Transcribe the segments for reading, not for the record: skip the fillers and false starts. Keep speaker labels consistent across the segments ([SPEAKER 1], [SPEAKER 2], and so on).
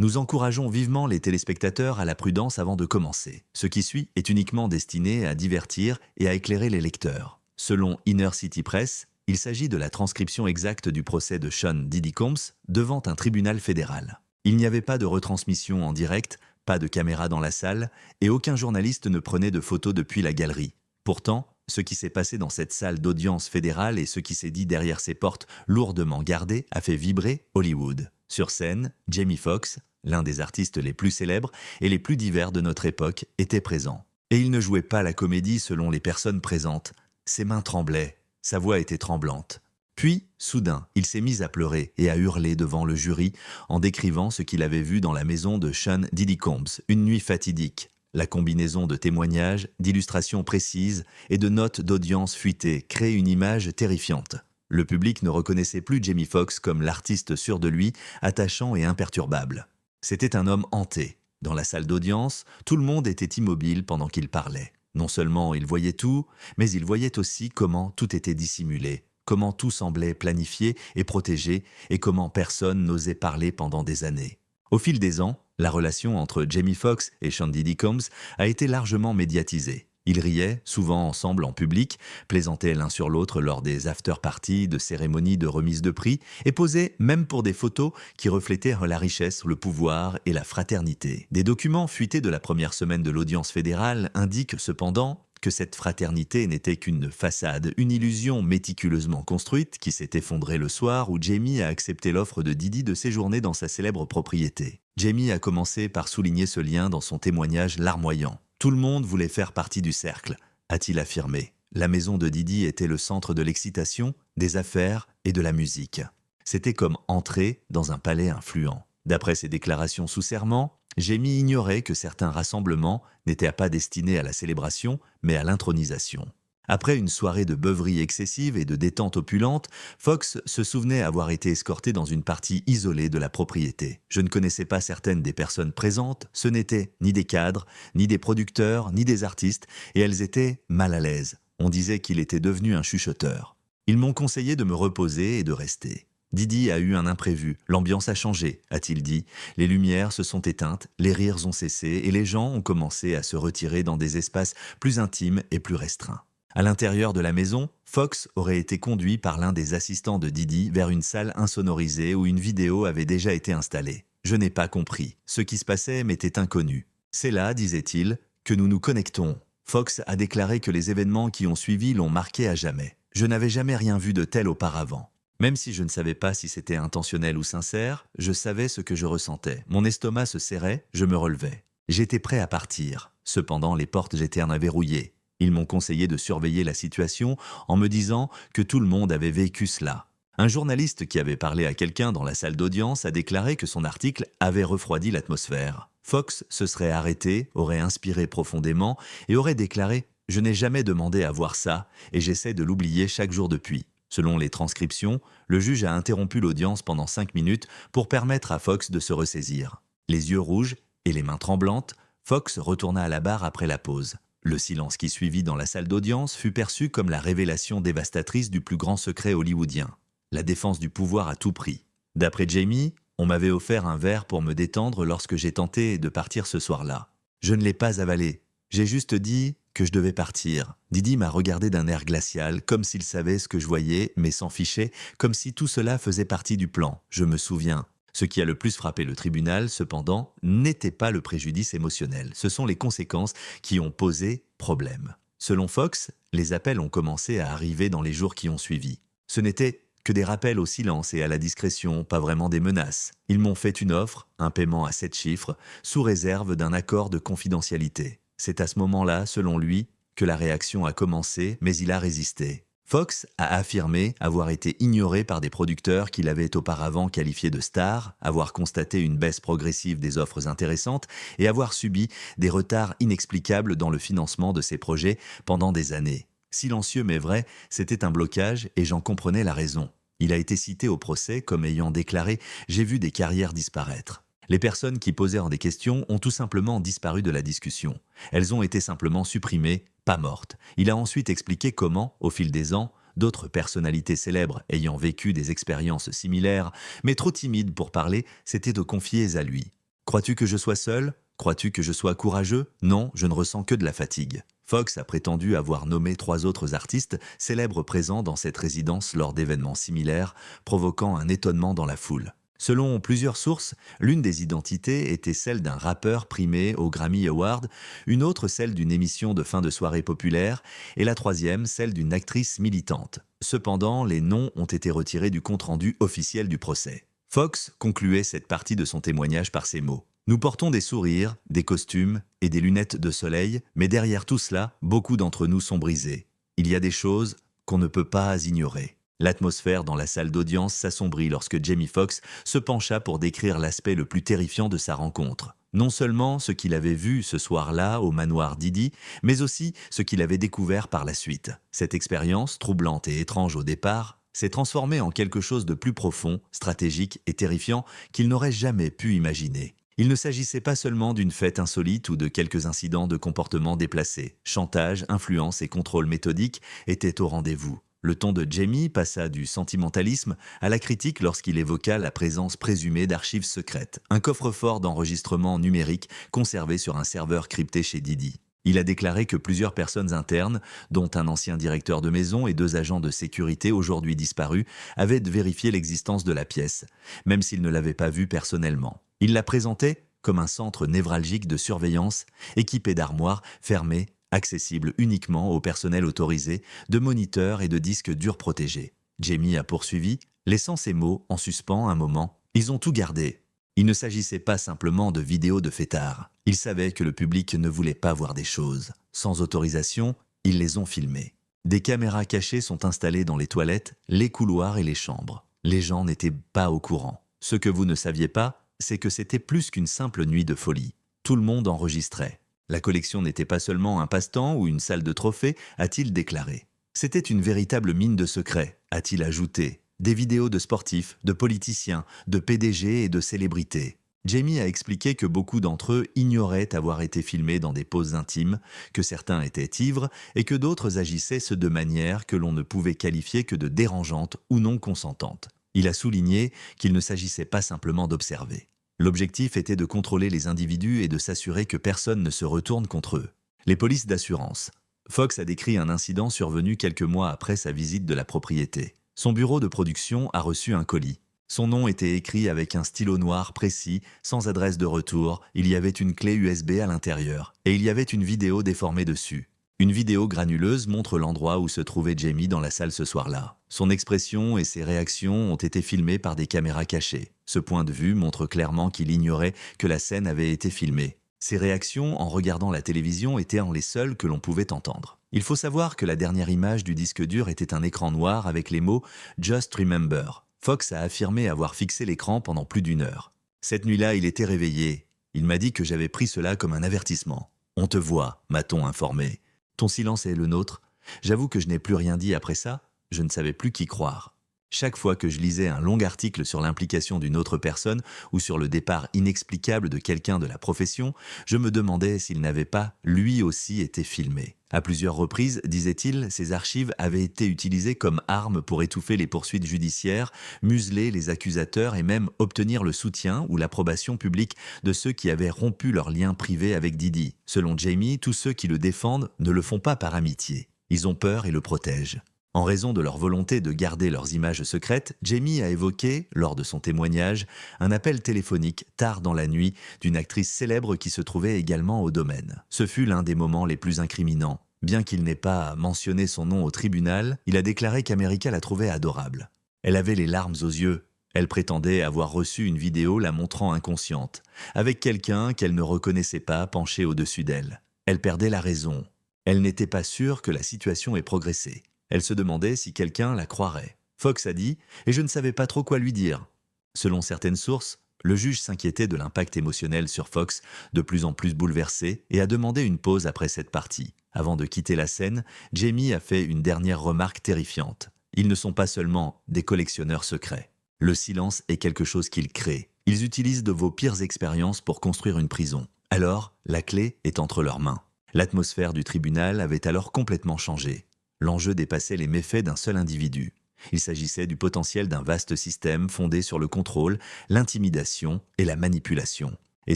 [SPEAKER 1] Nous encourageons vivement les téléspectateurs à la prudence avant de commencer. Ce qui suit est uniquement destiné à divertir et à éclairer les lecteurs. Selon Inner City Press, il s'agit de la transcription exacte du procès de Sean Diddy Combs devant un tribunal fédéral. Il n'y avait pas de retransmission en direct, pas de caméra dans la salle, et aucun journaliste ne prenait de photos depuis la galerie. Pourtant, ce qui s'est passé dans cette salle d'audience fédérale et ce qui s'est dit derrière ces portes lourdement gardées a fait vibrer Hollywood. Sur scène, Jamie Foxx, l'un des artistes les plus célèbres et les plus divers de notre époque, était présent. Et il ne jouait pas la comédie selon les personnes présentes. Ses mains tremblaient, sa voix était tremblante. Puis, soudain, il s'est mis à pleurer et à hurler devant le jury en décrivant ce qu'il avait vu dans la maison de Sean Diddy Combs, une nuit fatidique. La combinaison de témoignages, d'illustrations précises et de notes d'audience fuitées crée une image terrifiante. Le public ne reconnaissait plus Jamie Foxx comme l'artiste sûr de lui, attachant et imperturbable. C'était un homme hanté. Dans la salle d'audience, tout le monde était immobile pendant qu'il parlait. Non seulement il voyait tout, mais il voyait aussi comment tout était dissimulé, comment tout semblait planifié et protégé, et comment personne n'osait parler pendant des années. Au fil des ans, la relation entre Jamie Foxx et Sean Diddy Combs a été largement médiatisée. Ils riaient, souvent ensemble en public, plaisantaient l'un sur l'autre lors des after-parties, de cérémonies de remise de prix, et posaient même pour des photos qui reflétaient la richesse, le pouvoir et la fraternité. Des documents fuités de la première semaine de l'audience fédérale indiquent cependant que cette fraternité n'était qu'une façade, une illusion méticuleusement construite qui s'est effondrée le soir où Jamie a accepté l'offre de Diddy de séjourner dans sa célèbre propriété. Jamie a commencé par souligner ce lien dans son témoignage larmoyant. Tout le monde voulait faire partie du cercle, a-t-il affirmé. La maison de Diddy était le centre de l'excitation, des affaires et de la musique. C'était comme entrer dans un palais influent. D'après ses déclarations sous serment, Jamie ignorait que certains rassemblements n'étaient pas destinés à la célébration, mais à l'intronisation. Après une soirée de beuverie excessive et de détente opulente, Fox se souvenait avoir été escorté dans une partie isolée de la propriété. Je ne connaissais pas certaines des personnes présentes, ce n'étaient ni des cadres, ni des producteurs, ni des artistes, et elles étaient mal à l'aise. On disait qu'il était devenu un chuchoteur. Ils m'ont conseillé de me reposer et de rester. Diddy a eu un imprévu, l'ambiance a changé, a-t-il dit. Les lumières se sont éteintes, les rires ont cessé et les gens ont commencé à se retirer dans des espaces plus intimes et plus restreints. À l'intérieur de la maison, Fox aurait été conduit par l'un des assistants de Diddy vers une salle insonorisée où une vidéo avait déjà été installée. Je n'ai pas compris. Ce qui se passait m'était inconnu. C'est là, disait-il, que nous nous connectons. Fox a déclaré que les événements qui ont suivi l'ont marqué à jamais. Je n'avais jamais rien vu de tel auparavant. Même si je ne savais pas si c'était intentionnel ou sincère, je savais ce que je ressentais. Mon estomac se serrait, je me relevais. J'étais prêt à partir. Cependant, les portes étaient verrouillées. Ils m'ont conseillé de surveiller la situation en me disant que tout le monde avait vécu cela. Un journaliste qui avait parlé à quelqu'un dans la salle d'audience a déclaré que son article avait refroidi l'atmosphère. Fox se serait arrêté, aurait inspiré profondément et aurait déclaré « Je n'ai jamais demandé à voir ça et j'essaie de l'oublier chaque jour depuis ». Selon les transcriptions, le juge a interrompu l'audience pendant 5 minutes pour permettre à Fox de se ressaisir. Les yeux rouges et les mains tremblantes, Fox retourna à la barre après la pause. Le silence qui suivit dans la salle d'audience fut perçu comme la révélation dévastatrice du plus grand secret hollywoodien, la défense du pouvoir à tout prix. D'après Jamie, on m'avait offert un verre pour me détendre lorsque j'ai tenté de partir ce soir-là. Je ne l'ai pas avalé, j'ai juste dit que je devais partir. Diddy m'a regardé d'un air glacial, comme s'il savait ce que je voyais, mais s'en fichait, comme si tout cela faisait partie du plan. Je me souviens. Ce qui a le plus frappé le tribunal, cependant, n'était pas le préjudice émotionnel. Ce sont les conséquences qui ont posé problème. Selon Fox, les appels ont commencé à arriver dans les jours qui ont suivi. Ce n'était que des rappels au silence et à la discrétion, pas vraiment des menaces. Ils m'ont fait une offre, un paiement à 7 chiffres, sous réserve d'un accord de confidentialité. C'est à ce moment-là, selon lui, que la réaction a commencé, mais il a résisté. Fox a affirmé avoir été ignoré par des producteurs qu'il avait auparavant qualifiés de stars, avoir constaté une baisse progressive des offres intéressantes et avoir subi des retards inexplicables dans le financement de ses projets pendant des années. Silencieux mais vrai, c'était un blocage et j'en comprenais la raison. Il a été cité au procès comme ayant déclaré « J'ai vu des carrières disparaître ». Les personnes qui posèrent des questions ont tout simplement disparu de la discussion. Elles ont été simplement supprimées, pas mortes. Il a ensuite expliqué comment, au fil des ans, d'autres personnalités célèbres ayant vécu des expériences similaires, mais trop timides pour parler, s'étaient confiées à lui. Crois-tu que je sois seul? Crois-tu que je sois courageux? Non, je ne ressens que de la fatigue. Fox a prétendu avoir nommé 3 autres artistes célèbres présents dans cette résidence lors d'événements similaires, provoquant un étonnement dans la foule. Selon plusieurs sources, l'une des identités était celle d'un rappeur primé au Grammy Award, une autre celle d'une émission de fin de soirée populaire, et la troisième celle d'une actrice militante. Cependant, les noms ont été retirés du compte-rendu officiel du procès. Fox concluait cette partie de son témoignage par ces mots. Nous portons des sourires, des costumes et des lunettes de soleil, mais derrière tout cela, beaucoup d'entre nous sont brisés. Il y a des choses qu'on ne peut pas ignorer. L'atmosphère dans la salle d'audience s'assombrit lorsque Jamie Foxx se pencha pour décrire l'aspect le plus terrifiant de sa rencontre. Non seulement ce qu'il avait vu ce soir-là au manoir Didi, mais aussi ce qu'il avait découvert par la suite. Cette expérience, troublante et étrange au départ, s'est transformée en quelque chose de plus profond, stratégique et terrifiant qu'il n'aurait jamais pu imaginer. Il ne s'agissait pas seulement d'une fête insolite ou de quelques incidents de comportement déplacés. Chantage, influence et contrôle méthodique étaient au rendez-vous. Le ton de Jamie passa du sentimentalisme à la critique lorsqu'il évoqua la présence présumée d'archives secrètes, un coffre-fort d'enregistrements numériques conservé sur un serveur crypté chez Didi. Il a déclaré que plusieurs personnes internes, dont un ancien directeur de maison et 2 agents de sécurité aujourd'hui disparus, avaient vérifié l'existence de la pièce, même s'ils ne l'avaient pas vue personnellement. Il la présentait comme un centre névralgique de surveillance, équipé d'armoires fermées, accessibles uniquement au personnel autorisé, de moniteurs et de disques durs protégés. Jamie a poursuivi, laissant ces mots en suspens un moment. Ils ont tout gardé. Il ne s'agissait pas simplement de vidéos de fêtards. Ils savaient que le public ne voulait pas voir des choses. Sans autorisation, ils les ont filmées. Des caméras cachées sont installées dans les toilettes, les couloirs et les chambres. Les gens n'étaient pas au courant. Ce que vous ne saviez pas, c'est que c'était plus qu'une simple nuit de folie. Tout le monde enregistrait. La collection n'était pas seulement un passe-temps ou une salle de trophées, a-t-il déclaré. C'était une véritable mine de secrets, a-t-il ajouté. Des vidéos de sportifs, de politiciens, de PDG et de célébrités. Jamie a expliqué que beaucoup d'entre eux ignoraient avoir été filmés dans des poses intimes, que certains étaient ivres et que d'autres agissaient de manière que l'on ne pouvait qualifier que de dérangeante ou non consentante. Il a souligné qu'il ne s'agissait pas simplement d'observer. L'objectif était de contrôler les individus et de s'assurer que personne ne se retourne contre eux. Les polices d'assurance. Fox a décrit un incident survenu quelques mois après sa visite de la propriété. Son bureau de production a reçu un colis. Son nom était écrit avec un stylo noir précis, sans adresse de retour, il y avait une clé USB à l'intérieur, et il y avait une vidéo déformée dessus. Une vidéo granuleuse montre l'endroit où se trouvait Jamie dans la salle ce soir-là. Son expression et ses réactions ont été filmées par des caméras cachées. Ce point de vue montre clairement qu'il ignorait que la scène avait été filmée. Ses réactions en regardant la télévision étaient les seules que l'on pouvait entendre. Il faut savoir que la dernière image du disque dur était un écran noir avec les mots « Just Remember ». Fox a affirmé avoir fixé l'écran pendant plus d'1 heure. Cette nuit-là, il était réveillé. Il m'a dit que j'avais pris cela comme un avertissement. « On te voit », m'a-t-on informé. Ton silence est le nôtre. J'avoue que je n'ai plus rien dit après ça. Je ne savais plus qui croire. Chaque fois que je lisais un long article sur l'implication d'une autre personne ou sur le départ inexplicable de quelqu'un de la profession, je me demandais s'il n'avait pas, lui aussi, été filmé. À plusieurs reprises, disait-il, ces archives avaient été utilisées comme armes pour étouffer les poursuites judiciaires, museler les accusateurs et même obtenir le soutien ou l'approbation publique de ceux qui avaient rompu leur lien privé avec Didi. Selon Jamie, tous ceux qui le défendent ne le font pas par amitié. Ils ont peur et le protègent. En raison de leur volonté de garder leurs images secrètes, Jamie a évoqué, lors de son témoignage, un appel téléphonique tard dans la nuit d'une actrice célèbre qui se trouvait également au domaine. Ce fut l'un des moments les plus incriminants. Bien qu'il n'ait pas mentionné son nom au tribunal, il a déclaré qu'America la trouvait adorable. Elle avait les larmes aux yeux. Elle prétendait avoir reçu une vidéo la montrant inconsciente, avec quelqu'un qu'elle ne reconnaissait pas penché au-dessus d'elle. Elle perdait la raison. Elle n'était pas sûre que la situation ait progressé. Elle se demandait si quelqu'un la croirait. Fox a dit « et je ne savais pas trop quoi lui dire ». Selon certaines sources, le juge s'inquiétait de l'impact émotionnel sur Fox, de plus en plus bouleversé, et a demandé une pause après cette partie. Avant de quitter la scène, Jamie a fait une dernière remarque terrifiante. Ils ne sont pas seulement des collectionneurs secrets. Le silence est quelque chose qu'ils créent. Ils utilisent de vos pires expériences pour construire une prison. Alors, la clé est entre leurs mains. L'atmosphère du tribunal avait alors complètement changé. L'enjeu dépassait les méfaits d'un seul individu. Il s'agissait du potentiel d'un vaste système fondé sur le contrôle, l'intimidation et la manipulation. Et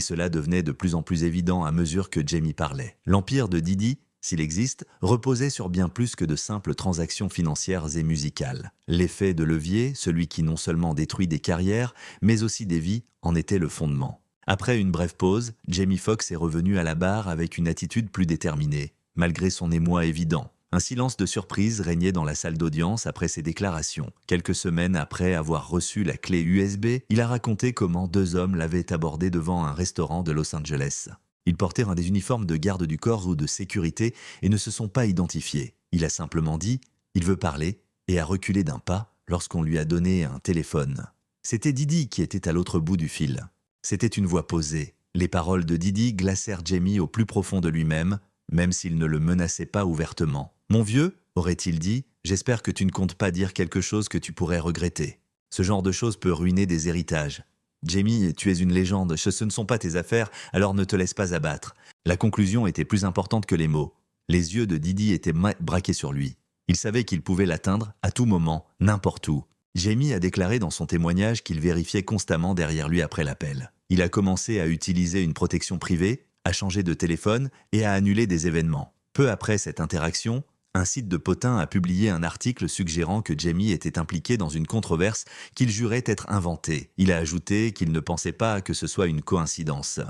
[SPEAKER 1] cela devenait de plus en plus évident à mesure que Jamie parlait. L'empire de Didi, s'il existe, reposait sur bien plus que de simples transactions financières et musicales. L'effet de levier, celui qui non seulement détruit des carrières, mais aussi des vies, en était le fondement. Après une brève pause, Jamie Foxx est revenu à la barre avec une attitude plus déterminée, malgré son émoi évident. Un silence de surprise régnait dans la salle d'audience après ses déclarations. Quelques semaines après avoir reçu la clé USB, il a raconté comment deux hommes l'avaient abordé devant un restaurant de Los Angeles. Ils portèrent un des uniformes de garde du corps ou de sécurité et ne se sont pas identifiés. Il a simplement dit « il veut parler » et a reculé d'un pas lorsqu'on lui a donné un téléphone. C'était Didi qui était à l'autre bout du fil. C'était une voix posée. Les paroles de Didi glacèrent Jamie au plus profond de lui-même, même s'il ne le menaçait pas ouvertement. « Mon vieux, aurait-il dit, j'espère que tu ne comptes pas dire quelque chose que tu pourrais regretter. Ce genre de choses peut ruiner des héritages. Jamie, tu es une légende, ce ne sont pas tes affaires, alors ne te laisse pas abattre. » La conclusion était plus importante que les mots. Les yeux de Didi étaient braqués sur lui. Il savait qu'il pouvait l'atteindre à tout moment, n'importe où. Jamie a déclaré dans son témoignage qu'il vérifiait constamment derrière lui après l'appel. Il a commencé à utiliser une protection privée, à changer de téléphone et à annuler des événements. Peu après cette interaction, un site de potins a publié un article suggérant que Jamie était impliqué dans une controverse qu'il jurait être inventée. Il a ajouté qu'il ne pensait pas que ce soit une coïncidence.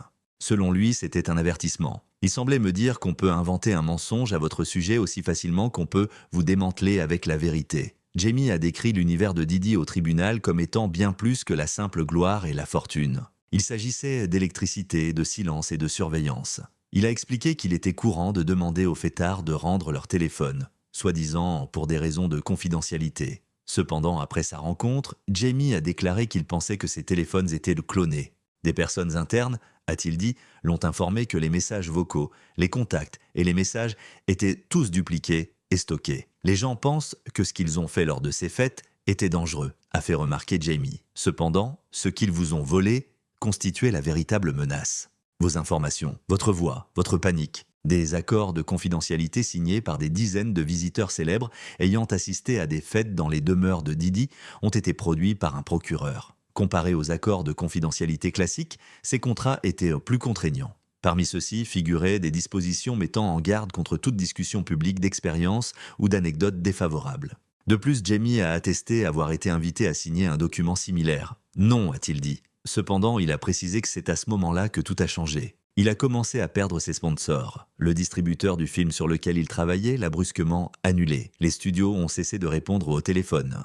[SPEAKER 1] Selon lui, c'était un avertissement. Il semblait me dire qu'on peut inventer un mensonge à votre sujet aussi facilement qu'on peut vous démanteler avec la vérité. Jamie a décrit l'univers de Didi au tribunal comme étant bien plus que la simple gloire et la fortune. Il s'agissait d'électricité, de silence et de surveillance. Il a expliqué qu'il était courant de demander aux fêtards de rendre leur téléphone, soi-disant pour des raisons de confidentialité. Cependant, après sa rencontre, Jamie a déclaré qu'il pensait que ses téléphones étaient clonés. Des personnes internes, a-t-il dit, l'ont informé que les messages vocaux, les contacts et les messages étaient tous dupliqués et stockés. Les gens pensent que ce qu'ils ont fait lors de ces fêtes était dangereux, a fait remarquer Jamie. Cependant, ce qu'ils vous ont volé constituait la véritable menace. Vos informations, votre voix, votre panique. Des accords de confidentialité signés par des dizaines de visiteurs célèbres ayant assisté à des fêtes dans les demeures de Didi ont été produits par un procureur. Comparés aux accords de confidentialité classiques, ces contrats étaient plus contraignants. Parmi ceux-ci figuraient des dispositions mettant en garde contre toute discussion publique d'expériences ou d'anecdotes défavorables. De plus, Jamie a attesté avoir été invité à signer un document similaire. Non, a-t-il dit. Cependant, il a précisé que c'est à ce moment-là que tout a changé. Il a commencé à perdre ses sponsors. Le distributeur du film sur lequel il travaillait l'a brusquement annulé. Les studios ont cessé de répondre au téléphone.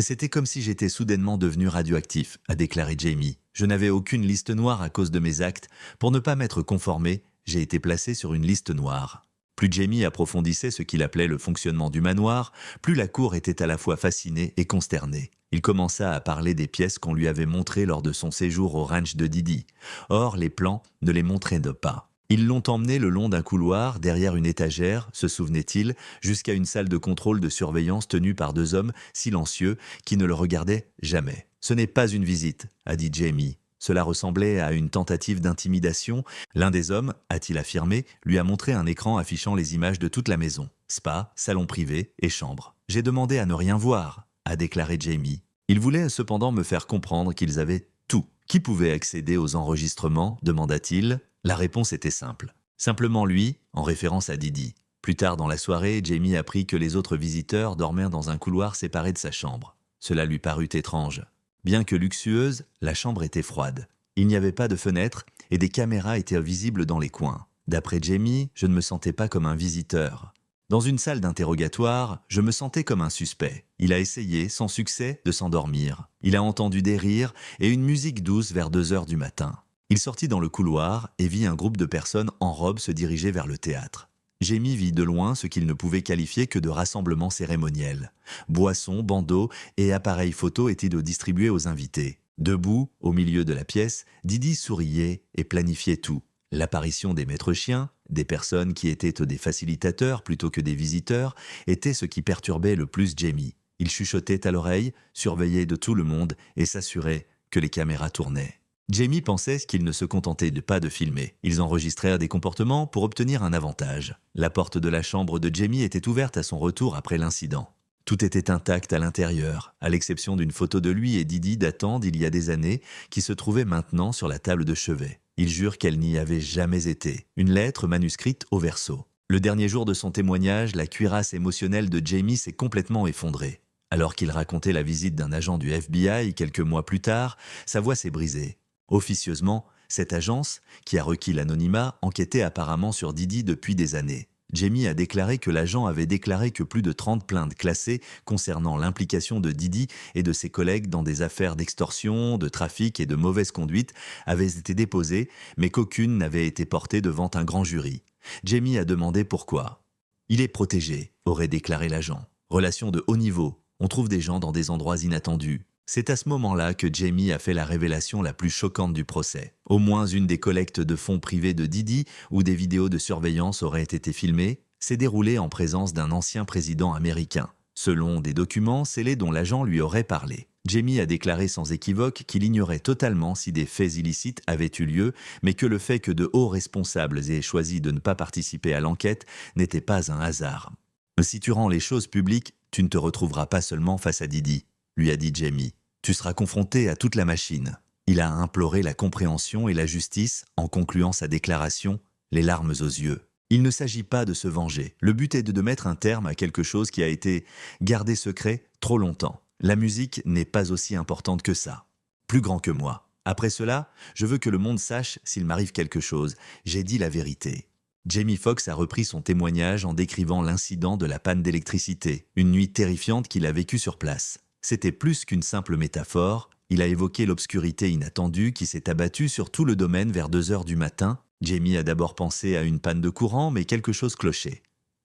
[SPEAKER 1] C'était comme si j'étais soudainement devenu radioactif, a déclaré Jamie. Je n'avais aucune liste noire à cause de mes actes. Pour ne pas m'être conformé, j'ai été placé sur une liste noire. Plus Jamie approfondissait ce qu'il appelait le fonctionnement du manoir, plus la cour était à la fois fascinée et consternée. Il commença à parler des pièces qu'on lui avait montrées lors de son séjour au ranch de Didi. Or, les plans ne les montraient pas. Ils l'ont emmené le long d'un couloir, derrière une étagère, se souvenait-il, jusqu'à une salle de contrôle de surveillance tenue par deux hommes silencieux qui ne le regardaient jamais. « Ce n'est pas une visite », a dit Jamie. Cela ressemblait à une tentative d'intimidation. L'un des hommes, a-t-il affirmé, lui a montré un écran affichant les images de toute la maison. Spa, salon privé et chambre. « J'ai demandé à ne rien voir », a déclaré Jamie. Il voulait cependant me faire comprendre qu'ils avaient tout. Qui pouvait accéder aux enregistrements, demanda-t-il. La réponse était simple. Simplement lui, en référence à Didi. Plus tard dans la soirée, Jamie apprit que les autres visiteurs dormaient dans un couloir séparé de sa chambre. Cela lui parut étrange. Bien que luxueuse, la chambre était froide. Il n'y avait pas de fenêtre et des caméras étaient visibles dans les coins. D'après Jamie, je ne me sentais pas comme un visiteur. Dans une salle d'interrogatoire, je me sentais comme un suspect. Il a essayé, sans succès, de s'endormir. Il a entendu des rires et une musique douce vers 2 heures du matin. Il sortit dans le couloir et vit un groupe de personnes en robe se diriger vers le théâtre. Jamie vit de loin ce qu'il ne pouvait qualifier que de rassemblement cérémoniel. Boissons, bandeaux et appareils photo étaient distribués aux invités. Debout, au milieu de la pièce, Didi souriait et planifiait tout. L'apparition des maîtres chiens, des personnes qui étaient des facilitateurs plutôt que des visiteurs, était ce qui perturbait le plus Jamie. Il chuchotait à l'oreille, surveillait de tout le monde et s'assurait que les caméras tournaient. Jamie pensait qu'ils ne se contentaient pas de filmer. Ils enregistrèrent des comportements pour obtenir un avantage. La porte de la chambre de Jamie était ouverte à son retour après l'incident. Tout était intact à l'intérieur, à l'exception d'une photo de lui et Didi datant d'il y a des années qui se trouvait maintenant sur la table de chevet. Il jure qu'elle n'y avait jamais été. Une lettre manuscrite au verso. Le dernier jour de son témoignage, la cuirasse émotionnelle de Jamie s'est complètement effondrée. Alors qu'il racontait la visite d'un agent du FBI quelques mois plus tard, sa voix s'est brisée. Officieusement, cette agence, qui a requis l'anonymat, enquêtait apparemment sur Didi depuis des années. Jamie a déclaré que l'agent avait déclaré que plus de 30 plaintes classées concernant l'implication de Didi et de ses collègues dans des affaires d'extorsion, de trafic et de mauvaise conduite avaient été déposées, mais qu'aucune n'avait été portée devant un grand jury. Jamie a demandé pourquoi. « Il est protégé », aurait déclaré l'agent. « Relation de haut niveau. On trouve des gens dans des endroits inattendus. » C'est à ce moment-là que Jamie a fait la révélation la plus choquante du procès. Au moins une des collectes de fonds privés de Didi, où des vidéos de surveillance auraient été filmées, s'est déroulée en présence d'un ancien président américain, selon des documents scellés dont l'agent lui aurait parlé. Jamie a déclaré sans équivoque qu'il ignorait totalement si des faits illicites avaient eu lieu, mais que le fait que de hauts responsables aient choisi de ne pas participer à l'enquête n'était pas un hasard. « Si tu rends les choses publiques, tu ne te retrouveras pas seulement face à Didi », lui a dit Jamie. Tu seras confronté à toute la machine. Il a imploré la compréhension et la justice en concluant sa déclaration, les larmes aux yeux. Il ne s'agit pas de se venger. Le but est de mettre un terme à quelque chose qui a été gardé secret trop longtemps. La musique n'est pas aussi importante que ça. Plus grand que moi. Après cela, je veux que le monde sache s'il m'arrive quelque chose. J'ai dit la vérité. Jamie Foxx a repris son témoignage en décrivant l'incident de la panne d'électricité, une nuit terrifiante qu'il a vécue sur place. C'était plus qu'une simple métaphore, il a évoqué l'obscurité inattendue qui s'est abattue sur tout le domaine vers 2 heures du matin. Jamie a d'abord pensé à une panne de courant, mais quelque chose clochait.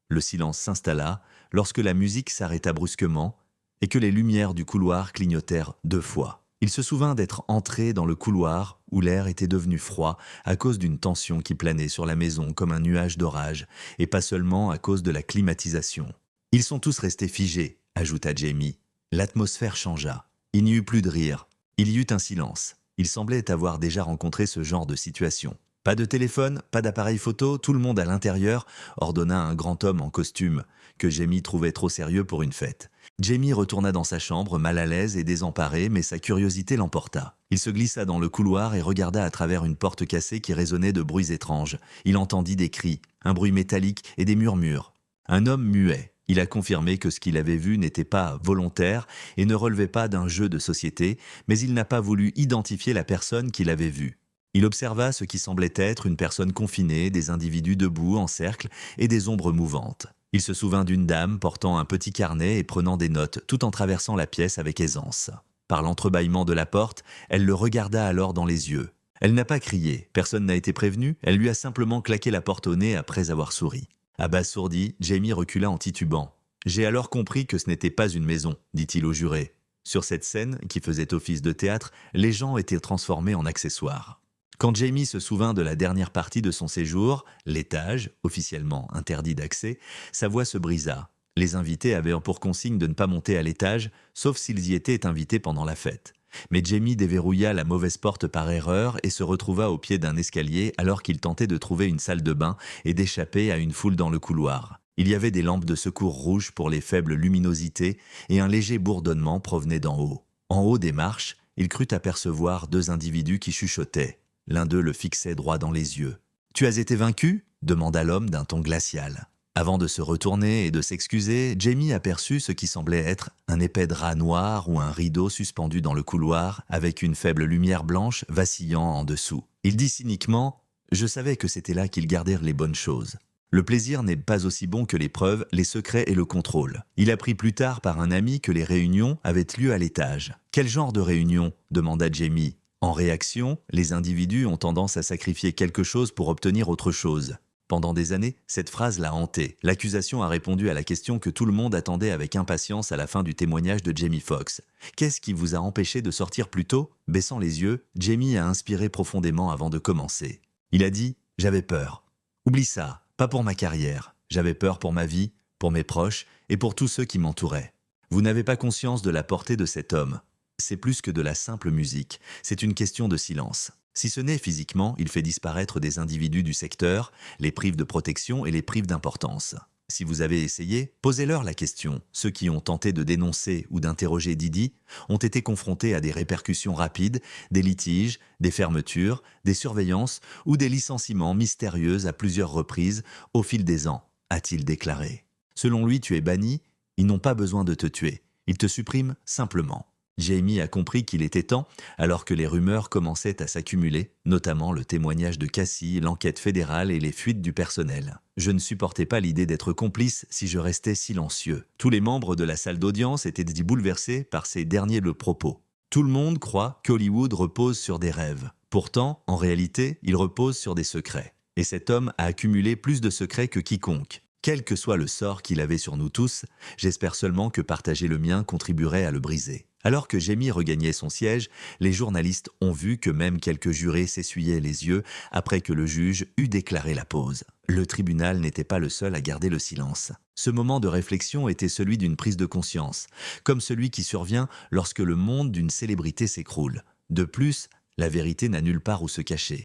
[SPEAKER 1] Le silence s'installa lorsque la musique s'arrêta brusquement et que les lumières du couloir clignotèrent 2 fois. Il se souvint d'être entré dans le couloir où l'air était devenu froid à cause d'une tension qui planait sur la maison comme un nuage d'orage, et pas seulement à cause de la climatisation. « Ils sont tous restés figés », ajouta Jamie. L'atmosphère changea. Il n'y eut plus de rire. Il y eut un silence. Il semblait avoir déjà rencontré ce genre de situation. Pas de téléphone, pas d'appareil photo, tout le monde à l'intérieur, ordonna un grand homme en costume, que Jamie trouvait trop sérieux pour une fête. Jamie retourna dans sa chambre, mal à l'aise et désemparé, mais sa curiosité l'emporta. Il se glissa dans le couloir et regarda à travers une porte cassée qui résonnait de bruits étranges. Il entendit des cris, un bruit métallique et des murmures. Un homme muet. Il a confirmé que ce qu'il avait vu n'était pas volontaire et ne relevait pas d'un jeu de société, mais il n'a pas voulu identifier la personne qu'il avait vue. Il observa ce qui semblait être une personne confinée, des individus debout en cercle et des ombres mouvantes. Il se souvint d'une dame portant un petit carnet et prenant des notes tout en traversant la pièce avec aisance. Par l'entrebâillement de la porte, elle le regarda alors dans les yeux. Elle n'a pas crié, personne n'a été prévenu, elle lui a simplement claqué la porte au nez après avoir souri. Abasourdi, Jamie recula en titubant. « J'ai alors compris que ce n'était pas une maison », dit-il au juré. Sur cette scène, qui faisait office de théâtre, les gens étaient transformés en accessoires. Quand Jamie se souvint de la dernière partie de son séjour, l'étage, officiellement interdit d'accès, sa voix se brisa. Les invités avaient pour consigne de ne pas monter à l'étage, sauf s'ils y étaient invités pendant la fête. Mais Jamie déverrouilla la mauvaise porte par erreur et se retrouva au pied d'un escalier alors qu'il tentait de trouver une salle de bain et d'échapper à une foule dans le couloir. Il y avait des lampes de secours rouges pour les faibles luminosités et un léger bourdonnement provenait d'en haut. En haut des marches, il crut apercevoir 2 individus qui chuchotaient. L'un d'eux le fixait droit dans les yeux. « Tu as été vaincu ?» demanda l'homme d'un ton glacial. Avant de se retourner et de s'excuser, Jamie aperçut ce qui semblait être un épais drap noir ou un rideau suspendu dans le couloir avec une faible lumière blanche vacillant en dessous. Il dit cyniquement « Je savais que c'était là qu'ils gardèrent les bonnes choses. Le plaisir n'est pas aussi bon que les preuves, les secrets et le contrôle. » Il apprit plus tard par un ami que les réunions avaient lieu à l'étage. « Quel genre de réunion ?» demanda Jamie. En réaction, les individus ont tendance à sacrifier quelque chose pour obtenir autre chose. Pendant des années, cette phrase l'a hanté. L'accusation a répondu à la question que tout le monde attendait avec impatience à la fin du témoignage de Jamie Foxx. « Qu'est-ce qui vous a empêché de sortir plus tôt ?» Baissant les yeux, Jamie a inspiré profondément avant de commencer. Il a dit « J'avais peur. Oublie ça, pas pour ma carrière. J'avais peur pour ma vie, pour mes proches et pour tous ceux qui m'entouraient. Vous n'avez pas conscience de la portée de cet homme. C'est plus que de la simple musique, c'est une question de silence. Si ce n'est physiquement, il fait disparaître des individus du secteur, les prive de protection et les prive d'importance. Si vous avez essayé, posez-leur la question. Ceux qui ont tenté de dénoncer ou d'interroger Didi ont été confrontés à des répercussions rapides, des litiges, des fermetures, des surveillances ou des licenciements mystérieux à plusieurs reprises au fil des ans, a-t-il déclaré. Selon lui, tu es banni, ils n'ont pas besoin de te tuer, ils te suppriment simplement. Jamie a compris qu'il était temps, alors que les rumeurs commençaient à s'accumuler, notamment le témoignage de Cassie, l'enquête fédérale et les fuites du personnel. Je ne supportais pas l'idée d'être complice si je restais silencieux. Tous les membres de la salle d'audience étaient dit bouleversés par ces derniers propos. Tout le monde croit qu'Hollywood repose sur des rêves. Pourtant, en réalité, il repose sur des secrets. Et cet homme a accumulé plus de secrets que quiconque. Quel que soit le sort qu'il avait sur nous tous, j'espère seulement que partager le mien contribuerait à le briser. Alors que Jamie regagnait son siège, les journalistes ont vu que même quelques jurés s'essuyaient les yeux après que le juge eut déclaré la pause. Le tribunal n'était pas le seul à garder le silence. Ce moment de réflexion était celui d'une prise de conscience, comme celui qui survient lorsque le monde d'une célébrité s'écroule. De plus, la vérité n'a nulle part où se cacher.